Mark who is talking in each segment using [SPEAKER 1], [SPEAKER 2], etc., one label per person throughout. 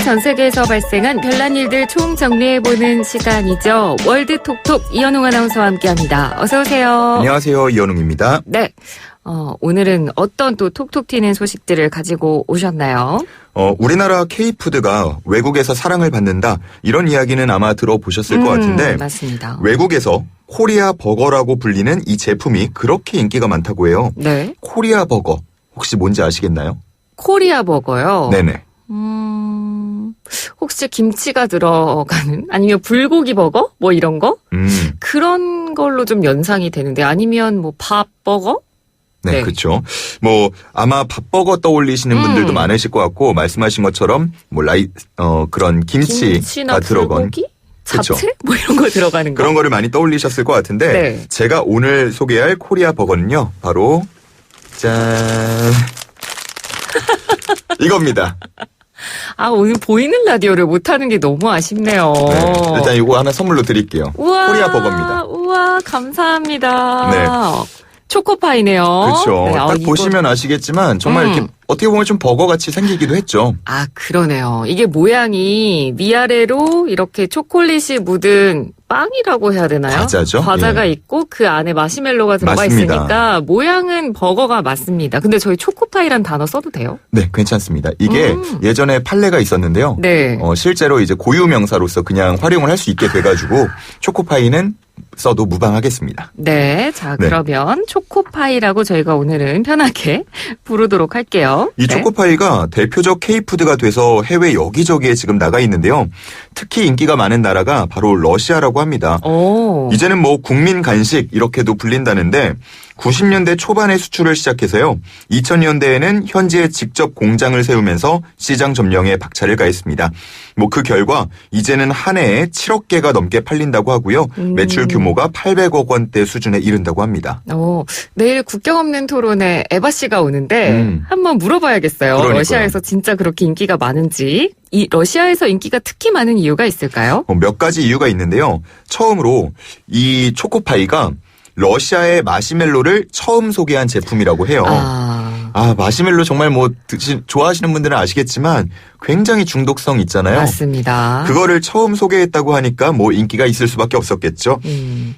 [SPEAKER 1] 전 세계에서 발생한 별난 일들 총 정리해보는 시간이죠. 월드톡톡 이현웅 아나운서와 함께합니다. 어서 오세요.
[SPEAKER 2] 안녕하세요. 이현웅입니다.
[SPEAKER 1] 네. 오늘은 어떤 또 톡톡 튀는 소식들을 가지고 오셨나요?
[SPEAKER 2] 우리나라 K푸드가 외국에서 사랑을 받는다. 이런 이야기는 아마 들어보셨을 것 같은데.
[SPEAKER 1] 맞습니다.
[SPEAKER 2] 외국에서 코리아 버거라고 불리는 이 제품이 그렇게 인기가 많다고 해요.
[SPEAKER 1] 네.
[SPEAKER 2] 코리아 버거. 혹시 뭔지 아시겠나요?
[SPEAKER 1] 코리아 버거요?
[SPEAKER 2] 네네.
[SPEAKER 1] 혹시 김치가 들어가는? 아니면 불고기 버거? 뭐 이런 거? 그런 걸로 좀 연상이 되는데 아니면 뭐 밥 버거?
[SPEAKER 2] 네, 그렇죠. 뭐 아마 밥버거 떠올리시는 분들도 많으실 것 같고 말씀하신 것처럼 뭐 그런 김치가 들어간
[SPEAKER 1] 불고기? 잡채? 뭐 이런 거 들어가는 거.
[SPEAKER 2] 그런 거를 많이 떠올리셨을 것 같은데
[SPEAKER 1] 네.
[SPEAKER 2] 제가 오늘 소개할 코리아 버거는요. 바로 짠 이겁니다.
[SPEAKER 1] 오늘 보이는 라디오를 못하는 게 너무 아쉽네요.
[SPEAKER 2] 네, 일단 이거 하나 선물로 드릴게요.
[SPEAKER 1] 우와,
[SPEAKER 2] 코리아 버거입니다.
[SPEAKER 1] 우와, 감사합니다.
[SPEAKER 2] 네.
[SPEAKER 1] 초코파이네요.
[SPEAKER 2] 그렇죠.
[SPEAKER 1] 네,
[SPEAKER 2] 딱 보시면 아시겠지만 정말 이렇게 어떻게 보면 좀 버거같이 생기기도 했죠.
[SPEAKER 1] 그러네요. 이게 모양이 위아래로 이렇게 초콜릿이 묻은 빵이라고 해야 되나요?
[SPEAKER 2] 과자죠.
[SPEAKER 1] 과자가 있고 그 안에 마시멜로가 들어가
[SPEAKER 2] 맞습니다.
[SPEAKER 1] 있으니까 모양은 버거가 맞습니다. 근데 저희 초코파이란 단어 써도 돼요?
[SPEAKER 2] 네, 괜찮습니다. 이게 예전에 판례가 있었는데요.
[SPEAKER 1] 네.
[SPEAKER 2] 실제로 이제 고유 명사로서 그냥 활용을 할 수 있게 돼가지고 초코파이는 써도 무방하겠습니다.
[SPEAKER 1] 네, 자 그러면 초코파이라고 저희가 오늘은 편하게 부르도록 할게요.
[SPEAKER 2] 이 초코파이가 대표적 K푸드가 돼서 해외 여기저기에 지금 나가 있는데요. 특히 인기가 많은 나라가 바로 러시아라고 합니다. 이제는 뭐 국민 간식 이렇게도 불린다는데 90년대 초반에 수출을 시작해서요. 2000년대에는 현지에 직접 공장을 세우면서 시장 점령에 박차를 가했습니다. 뭐 그 결과 이제는 한 해에 7억 개가 넘게 팔린다고 하고요. 매출 규모가 800억 원대 수준에 이른다고 합니다.
[SPEAKER 1] 내일 국경 없는 토론에 에바 씨가 오는데 한번 물어봐야겠어요.
[SPEAKER 2] 그러니까요.
[SPEAKER 1] 러시아에서 진짜 그렇게 인기가 많은지. 이 러시아에서 인기가 특히 많은 이유가 있을까요?
[SPEAKER 2] 몇 가지 이유가 있는데요. 처음으로 이 초코파이가 러시아의 마시멜로를 처음 소개한 제품이라고 해요. 마시멜로 정말 뭐 좋아하시는 분들은 아시겠지만 굉장히 중독성 있잖아요.
[SPEAKER 1] 맞습니다.
[SPEAKER 2] 그거를 처음 소개했다고 하니까 뭐 인기가 있을 수밖에 없었겠죠.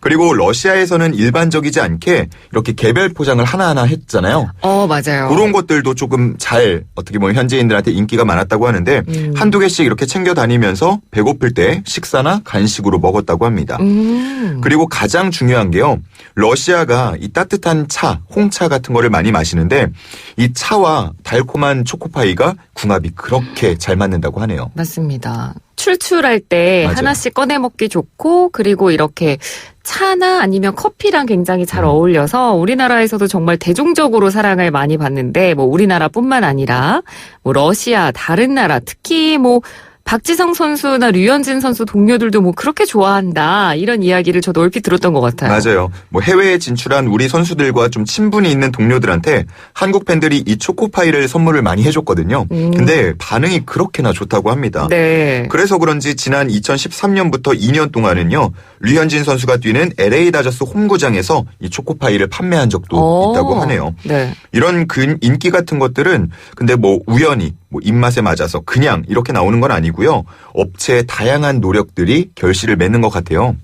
[SPEAKER 2] 그리고 러시아에서는 일반적이지 않게 이렇게 개별 포장을 하나하나 했잖아요.
[SPEAKER 1] 맞아요.
[SPEAKER 2] 그런 것들도 조금 잘 어떻게 보면 현지인들한테 인기가 많았다고 하는데 한두 개씩 이렇게 챙겨 다니면서 배고플 때 식사나 간식으로 먹었다고 합니다. 그리고 가장 중요한 게요. 러시아가 이 따뜻한 차, 홍차 같은 거를 많이 마시는데 이 차와 달콤한 초코파이가 궁합이 그렇게 잘 맞는다고 하네요.
[SPEAKER 1] 맞습니다. 출출할 때
[SPEAKER 2] 맞아요.
[SPEAKER 1] 하나씩 꺼내 먹기 좋고 그리고 이렇게 차나 아니면 커피랑 굉장히 잘 어울려서 우리나라에서도 정말 대중적으로 사랑을 많이 받는데 뭐 우리나라뿐만 아니라 뭐 러시아 다른 나라 특히 뭐 박지성 선수나 류현진 선수 동료들도 뭐 그렇게 좋아한다 이런 이야기를 저도 얼핏 들었던 것 같아요.
[SPEAKER 2] 맞아요. 뭐 해외에 진출한 우리 선수들과 좀 친분이 있는 동료들한테 한국 팬들이 이 초코파이를 선물을 많이 해줬거든요. 근데 반응이 그렇게나 좋다고 합니다.
[SPEAKER 1] 네.
[SPEAKER 2] 그래서 그런지 지난 2013년부터 2년 동안은요. 류현진 선수가 뛰는 LA 다저스 홈구장에서 이 초코파이를 판매한 적도 있다고 하네요.
[SPEAKER 1] 네.
[SPEAKER 2] 이런 인기 같은 것들은 근데 뭐 우연히 뭐 입맛에 맞아서 그냥 이렇게 나오는 건 아니고요. 업체의 다양한 노력들이 결실을 맺는 것 같아요.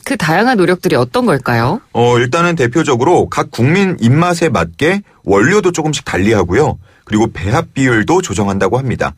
[SPEAKER 1] 그 다양한 노력들이 어떤 걸까요?
[SPEAKER 2] 일단은 대표적으로 각 국민 입맛에 맞게 원료도 조금씩 달리하고요. 그리고 배합 비율도 조정한다고 합니다.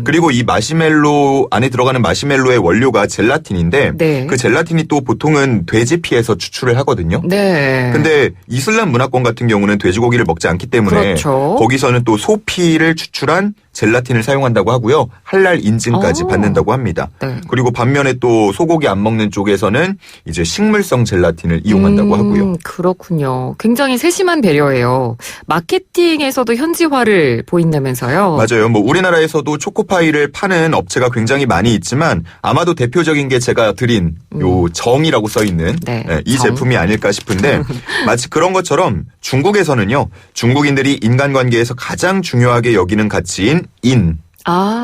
[SPEAKER 2] 그리고 이 마시멜로 안에 들어가는 마시멜로의 원료가 젤라틴인데
[SPEAKER 1] 네.
[SPEAKER 2] 그 젤라틴이 또 보통은 돼지 피에서 추출을 하거든요.
[SPEAKER 1] 네.
[SPEAKER 2] 근데 이슬람 문화권 같은 경우는 돼지고기를 먹지 않기 때문에
[SPEAKER 1] 그렇죠.
[SPEAKER 2] 거기서는 또 소피를 추출한 젤라틴을 사용한다고 하고요. 할랄 인증까지 받는다고 합니다.
[SPEAKER 1] 네.
[SPEAKER 2] 그리고 반면에 또 소고기 안 먹는 쪽에서는 이제 식물성 젤라틴을 이용한다고 하고요.
[SPEAKER 1] 그렇군요. 굉장히 세심한 배려예요. 마케팅에서도 현지화를 보인다면서요?
[SPEAKER 2] 맞아요. 뭐 우리나라에서도 초코파이를 파는 업체가 굉장히 많이 있지만 아마도 대표적인 게 제가 드린 요 정이라고 써 있는 이
[SPEAKER 1] 정.
[SPEAKER 2] 제품이 아닐까 싶은데 마치 그런 것처럼 중국에서는요. 중국인들이 인간관계에서 가장 중요하게 여기는 가치인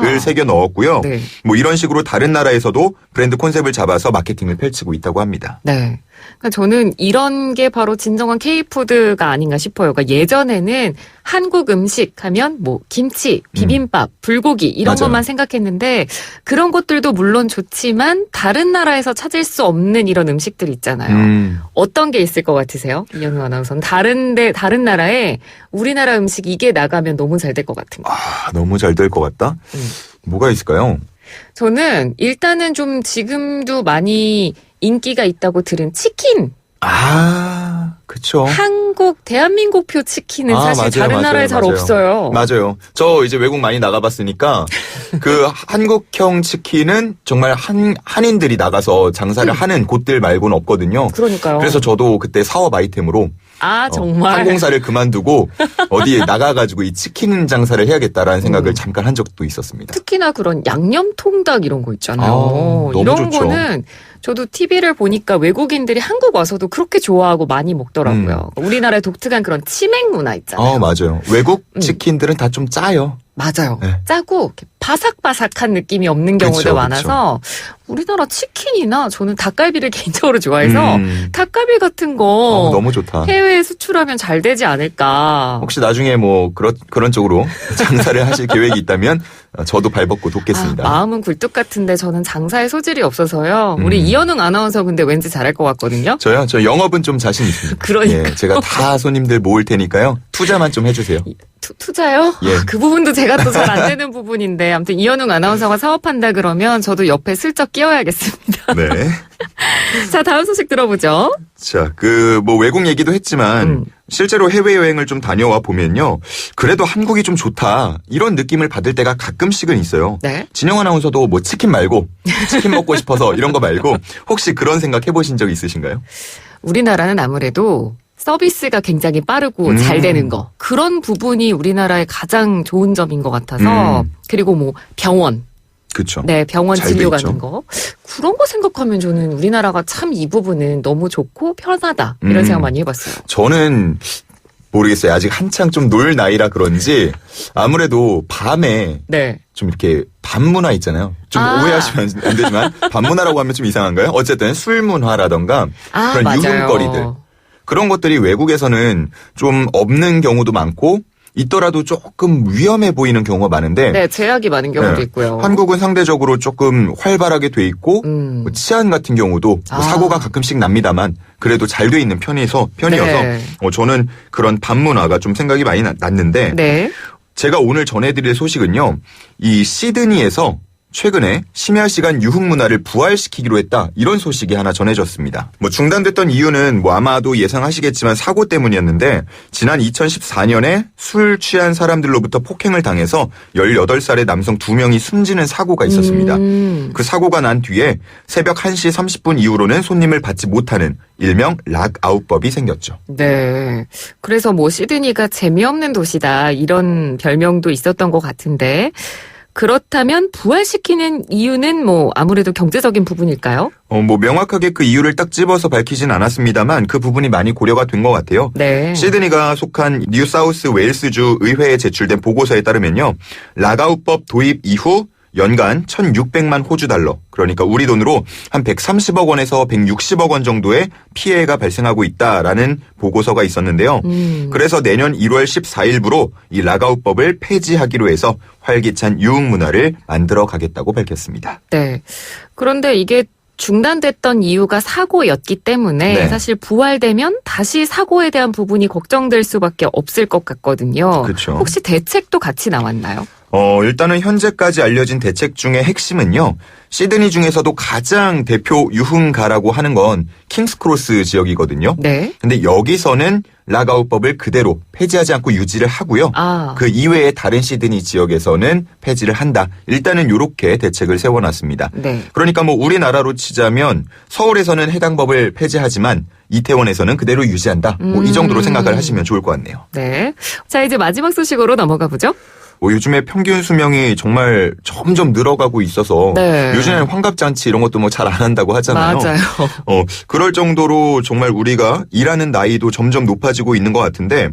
[SPEAKER 2] 을 새겨 넣었고요.
[SPEAKER 1] 네.
[SPEAKER 2] 뭐 이런 식으로 다른 나라에서도 브랜드 콘셉트를 잡아서 마케팅을 펼치고 있다고 합니다.
[SPEAKER 1] 네. 그러니까 저는 이런 게 바로 진정한 K푸드가 아닌가 싶어요. 그러니까 예전에는 한국 음식 하면 뭐 김치, 비빔밥, 불고기 이런
[SPEAKER 2] 맞아요.
[SPEAKER 1] 것만 생각했는데 그런 것들도 물론 좋지만 다른 나라에서 찾을 수 없는 이런 음식들 있잖아요. 어떤 게 있을 것 같으세요? 이현우 아나운서는 다른 나라에 우리나라 음식 이게 나가면 너무 잘 될 것 같은 거.
[SPEAKER 2] 너무 잘 될 것 같다? 뭐가 있을까요?
[SPEAKER 1] 저는 일단은 좀 지금도 많이 인기가 있다고 들은 치킨.
[SPEAKER 2] 그쵸.
[SPEAKER 1] 대한민국표 치킨은 사실
[SPEAKER 2] 맞아요,
[SPEAKER 1] 다른 나라에 잘
[SPEAKER 2] 맞아요.
[SPEAKER 1] 없어요.
[SPEAKER 2] 맞아요. 저 이제 외국 많이 나가봤으니까 그 한국형 치킨은 정말 한인들이 나가서 장사를 하는 곳들 말고는 없거든요.
[SPEAKER 1] 그러니까요.
[SPEAKER 2] 그래서 저도 그때 사업 아이템으로
[SPEAKER 1] 정말.
[SPEAKER 2] 항공사를 그만두고 어디에 나가가지고 이 치킨 장사를 해야겠다라는 생각을 잠깐 한 적도 있었습니다.
[SPEAKER 1] 특히나 그런 양념 통닭 이런 거 있잖아요.
[SPEAKER 2] 너무
[SPEAKER 1] 이런
[SPEAKER 2] 좋죠.
[SPEAKER 1] 거는 저도 TV를 보니까 외국인들이 한국 와서도 그렇게 좋아하고 많이 먹더라고요. 우리나라의 독특한 그런 치맥 문화 있잖아요.
[SPEAKER 2] 맞아요. 외국 치킨들은 다 좀 짜요.
[SPEAKER 1] 맞아요.
[SPEAKER 2] 네.
[SPEAKER 1] 짜고 이렇게 바삭바삭한 느낌이 없는 경우도
[SPEAKER 2] 그쵸,
[SPEAKER 1] 많아서 우리나라 치킨이나 저는 닭갈비를 개인적으로 좋아해서 닭갈비 같은 거
[SPEAKER 2] 너무 좋다.
[SPEAKER 1] 해외에 수출하면 잘 되지 않을까.
[SPEAKER 2] 혹시 나중에 뭐 그런 쪽으로 장사를 하실 계획이 있다면 저도 발벗고 돕겠습니다.
[SPEAKER 1] 마음은 굴뚝 같은데 저는 장사에 소질이 없어서요. 우리 이현웅 아나운서 근데 왠지 잘할 것 같거든요.
[SPEAKER 2] 저요? 저 영업은 좀 자신 있습니다.
[SPEAKER 1] 그러니까요.
[SPEAKER 2] 제가 다 손님들 모을 테니까요. 투자만 좀 해주세요.
[SPEAKER 1] 투자요?
[SPEAKER 2] 예.
[SPEAKER 1] 그 부분도 제가 또 잘 안 되는 부분인데 아무튼 이현웅 아나운서가 사업한다 그러면 저도 옆에 슬쩍 끼워야겠습니다.
[SPEAKER 2] 네.
[SPEAKER 1] 자, 다음 소식 들어보죠.
[SPEAKER 2] 자, 뭐 외국 얘기도 했지만 실제로 해외여행을 좀 다녀와 보면요. 그래도 한국이 좀 좋다. 이런 느낌을 받을 때가 가끔씩은 있어요.
[SPEAKER 1] 네.
[SPEAKER 2] 진영 아나운서도 뭐 치킨 말고 치킨 먹고 싶어서 이런 거 말고 혹시 그런 생각 해보신 적 있으신가요?
[SPEAKER 1] 우리나라는 아무래도 서비스가 굉장히 빠르고 잘 되는 거. 그런 부분이 우리나라의 가장 좋은 점인 것 같아서 그리고 뭐 병원.
[SPEAKER 2] 그렇죠.
[SPEAKER 1] 네, 병원
[SPEAKER 2] 잘
[SPEAKER 1] 진료
[SPEAKER 2] 돼 있죠.
[SPEAKER 1] 가는 거. 그런 거 생각하면 저는 우리나라가 참 이 부분은 너무 좋고 편하다. 이런 생각 많이 해봤어요.
[SPEAKER 2] 저는 모르겠어요. 아직 한창 좀 놀 나이라 그런지 아무래도 밤에
[SPEAKER 1] 네.
[SPEAKER 2] 좀 이렇게 밤문화 있잖아요. 좀 오해하시면 안 되지만 밤문화라고 하면 좀 이상한가요? 어쨌든 술문화라던가 그런
[SPEAKER 1] 맞아요.
[SPEAKER 2] 유흥거리들. 그런 것들이 외국에서는 좀 없는 경우도 많고 있더라도 조금 위험해 보이는 경우가 많은데
[SPEAKER 1] 네, 제약이 많은 경우도 있고요.
[SPEAKER 2] 한국은 상대적으로 조금 활발하게 돼 있고 뭐 치안 같은 경우도 뭐 사고가 가끔씩 납니다만 그래도 잘 돼 있는 편이어서
[SPEAKER 1] 네.
[SPEAKER 2] 저는 그런 밤문화가 좀 생각이 많이 났는데
[SPEAKER 1] 네.
[SPEAKER 2] 제가 오늘 전해드릴 소식은요. 이 시드니에서 최근에 심야 시간 유흥 문화를 부활시키기로 했다. 이런 소식이 하나 전해졌습니다. 뭐 중단됐던 이유는 뭐 아마도 예상하시겠지만 사고 때문이었는데 지난 2014년에 술 취한 사람들로부터 폭행을 당해서 18살의 남성 2명이 숨지는 사고가 있었습니다. 그 사고가 난 뒤에 새벽 1시 30분 이후로는 손님을 받지 못하는 일명 락아웃법이 생겼죠.
[SPEAKER 1] 네. 그래서 뭐 시드니가 재미없는 도시다. 이런 별명도 있었던 것 같은데 그렇다면 부활시키는 이유는 뭐 아무래도 경제적인 부분일까요?
[SPEAKER 2] 뭐 명확하게 그 이유를 딱 집어서 밝히진 않았습니다만 그 부분이 많이 고려가 된 것 같아요.
[SPEAKER 1] 네.
[SPEAKER 2] 시드니가 속한 뉴사우스 웨일스주 의회에 제출된 보고서에 따르면요. 락아웃법 도입 이후 연간 1,600만 호주 달러, 그러니까 우리 돈으로 한 130억 원에서 160억 원 정도의 피해가 발생하고 있다라는 보고서가 있었는데요. 그래서 내년 1월 14일부로 이 락아웃법을 폐지하기로 해서 활기찬 유흥 문화를 만들어 가겠다고 밝혔습니다.
[SPEAKER 1] 네. 그런데 이게 중단됐던 이유가 사고였기 때문에
[SPEAKER 2] 네.
[SPEAKER 1] 사실 부활되면 다시 사고에 대한 부분이 걱정될 수밖에 없을 것 같거든요.
[SPEAKER 2] 그렇죠.
[SPEAKER 1] 혹시 대책도 같이 나왔나요?
[SPEAKER 2] 일단은 현재까지 알려진 대책 중에 핵심은요. 시드니 중에서도 가장 대표 유흥가라고 하는 건 킹스크로스 지역이거든요.
[SPEAKER 1] 네.
[SPEAKER 2] 근데 여기서는 락아웃법을 그대로 폐지하지 않고 유지를 하고요. 그 이외의 다른 시드니 지역에서는 폐지를 한다. 일단은 이렇게 대책을 세워놨습니다.
[SPEAKER 1] 네.
[SPEAKER 2] 그러니까 뭐 우리나라로 치자면 서울에서는 해당 법을 폐지하지만 이태원에서는 그대로 유지한다. 뭐 이 정도로 생각을 하시면 좋을 것 같네요.
[SPEAKER 1] 네. 자, 이제 마지막 소식으로 넘어가 보죠.
[SPEAKER 2] 요즘에 평균 수명이 정말 점점 늘어가고 있어서
[SPEAKER 1] 네.
[SPEAKER 2] 요즘에는 환갑잔치 이런 것도 뭐 잘 안 한다고 하잖아요.
[SPEAKER 1] 맞아요.
[SPEAKER 2] 그럴 정도로 정말 우리가 일하는 나이도 점점 높아지고 있는 것 같은데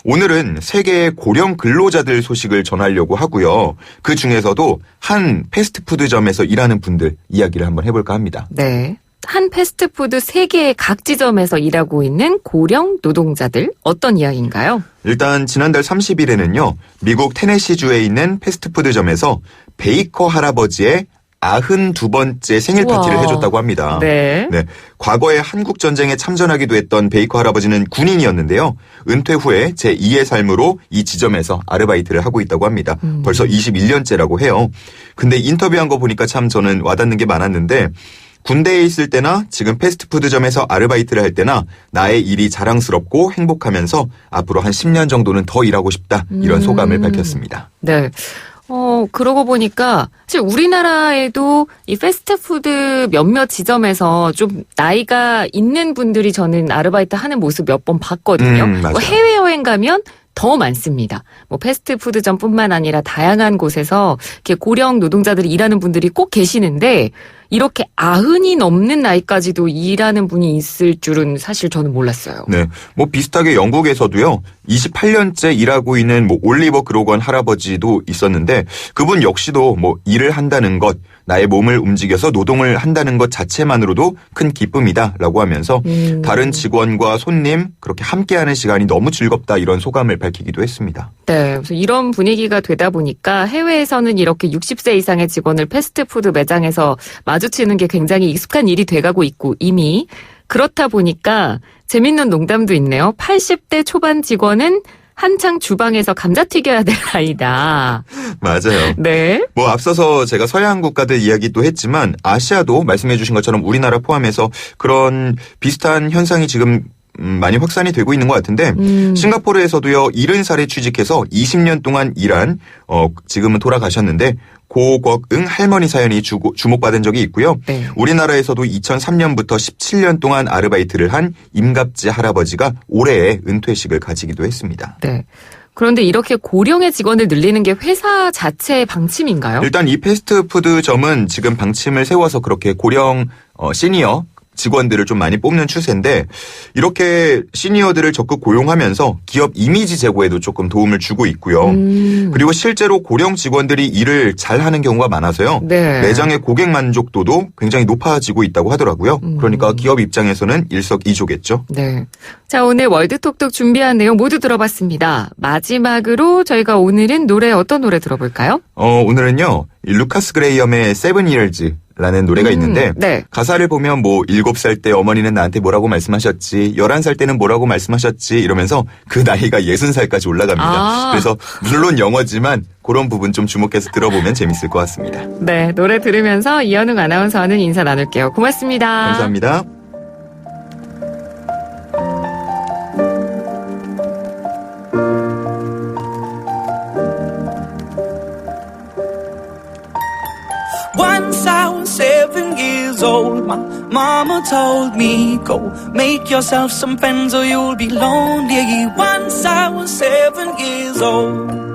[SPEAKER 2] 오늘은 세계의 고령 근로자들 소식을 전하려고 하고요. 그 중에서도 한 패스트푸드점에서 일하는 분들 이야기를 한번 해볼까 합니다.
[SPEAKER 1] 네. 한 패스트푸드 세계의 각 지점에서 일하고 있는 고령 노동자들 어떤 이야기인가요?
[SPEAKER 2] 일단 지난달 30일에는요. 미국 테네시주에 있는 패스트푸드점에서 베이커 할아버지의 92번째 생일 파티를
[SPEAKER 1] 우와.
[SPEAKER 2] 해줬다고 합니다.
[SPEAKER 1] 네.
[SPEAKER 2] 과거에 한국전쟁에 참전하기도 했던 베이커 할아버지는 군인이었는데요. 은퇴 후에 제2의 삶으로 이 지점에서 아르바이트를 하고 있다고 합니다. 벌써 21년째라고 해요. 근데 인터뷰한 거 보니까 참 저는 와닿는 게 많았는데 군대에 있을 때나 지금 패스트푸드점에서 아르바이트를 할 때나 나의 일이 자랑스럽고 행복하면서 앞으로 한 10년 정도는 더 일하고 싶다. 이런 소감을 밝혔습니다.
[SPEAKER 1] 네. 그러고 보니까 사실 우리나라에도 이 패스트푸드 몇몇 지점에서 좀 나이가 있는 분들이 저는 아르바이트 하는 모습 몇 번 봤거든요.
[SPEAKER 2] 맞아요.
[SPEAKER 1] 해외여행 가면 더 많습니다. 패스트푸드점뿐만 아니라 다양한 곳에서 이렇게 고령 노동자들이 일하는 분들이 꼭 계시는데 이렇게 90이 넘는 나이까지도 일하는 분이 있을 줄은 사실 저는 몰랐어요.
[SPEAKER 2] 네. 비슷하게 영국에서도요. 28년째 일하고 있는 올리버 그로건 할아버지도 있었는데 그분 역시도 일을 한다는 것, 나의 몸을 움직여서 노동을 한다는 것 자체만으로도 큰 기쁨이다라고 하면서 다른 직원과 손님 그렇게 함께하는 시간이 너무 즐겁다 이런 소감을 밝히기도 했습니다.
[SPEAKER 1] 네. 그래서 이런 분위기가 되다 보니까 해외에서는 이렇게 60세 이상의 직원을 패스트푸드 매장에서 마주치는 게 굉장히 익숙한 일이 돼가고 있고 이미 그렇다 보니까 재밌는 농담도 있네요. 80대 초반 직원은 한창 주방에서 감자 튀겨야 될 나이다.
[SPEAKER 2] 맞아요.
[SPEAKER 1] 네.
[SPEAKER 2] 앞서서 제가 서양 국가들 이야기도 했지만 아시아도 말씀해 주신 것처럼 우리나라 포함해서 그런 비슷한 현상이 지금 많이 확산이 되고 있는 것 같은데 싱가포르에서도요 70살에 취직해서 20년 동안 일한 지금은 돌아가셨는데 고곽응 할머니 사연이 주목받은 적이 있고요.
[SPEAKER 1] 네.
[SPEAKER 2] 우리나라에서도 2003년부터 17년 동안 아르바이트를 한 임갑지 할아버지가 올해에 은퇴식을 가지기도 했습니다.
[SPEAKER 1] 네. 그런데 이렇게 고령의 직원을 늘리는 게 회사 자체의 방침인가요?
[SPEAKER 2] 일단 이 패스트푸드점은 지금 방침을 세워서 그렇게 고령 시니어 직원들을 좀 많이 뽑는 추세인데 이렇게 시니어들을 적극 고용하면서 기업 이미지 제고에도 조금 도움을 주고 있고요. 그리고 실제로 고령 직원들이 일을 잘하는 경우가 많아서요.
[SPEAKER 1] 네.
[SPEAKER 2] 매장의 고객 만족도도 굉장히 높아지고 있다고 하더라고요. 그러니까 기업 입장에서는 일석이조겠죠.
[SPEAKER 1] 네. 자, 오늘 월드톡톡 준비한 내용 모두 들어봤습니다. 마지막으로 저희가 오늘은 어떤 노래 들어볼까요?
[SPEAKER 2] 오늘은요. 루카스 그레이엄의 7 Years 라는 노래가 있는데
[SPEAKER 1] 네.
[SPEAKER 2] 가사를 보면 7살 때 어머니는 나한테 뭐라고 말씀하셨지 11살 때는 뭐라고 말씀하셨지 이러면서 그 나이가 60살까지 올라갑니다. 그래서 물론 영어지만 그런 부분 좀 주목해서 들어보면 재밌을 것 같습니다.
[SPEAKER 1] 네, 노래 들으면서 이현웅 아나운서와는 인사 나눌게요. 고맙습니다.
[SPEAKER 2] 감사합니다.
[SPEAKER 3] Once I was 7 years old, my mama told me, go make yourself some friends or you'll be lonely. Once I was 7 years old.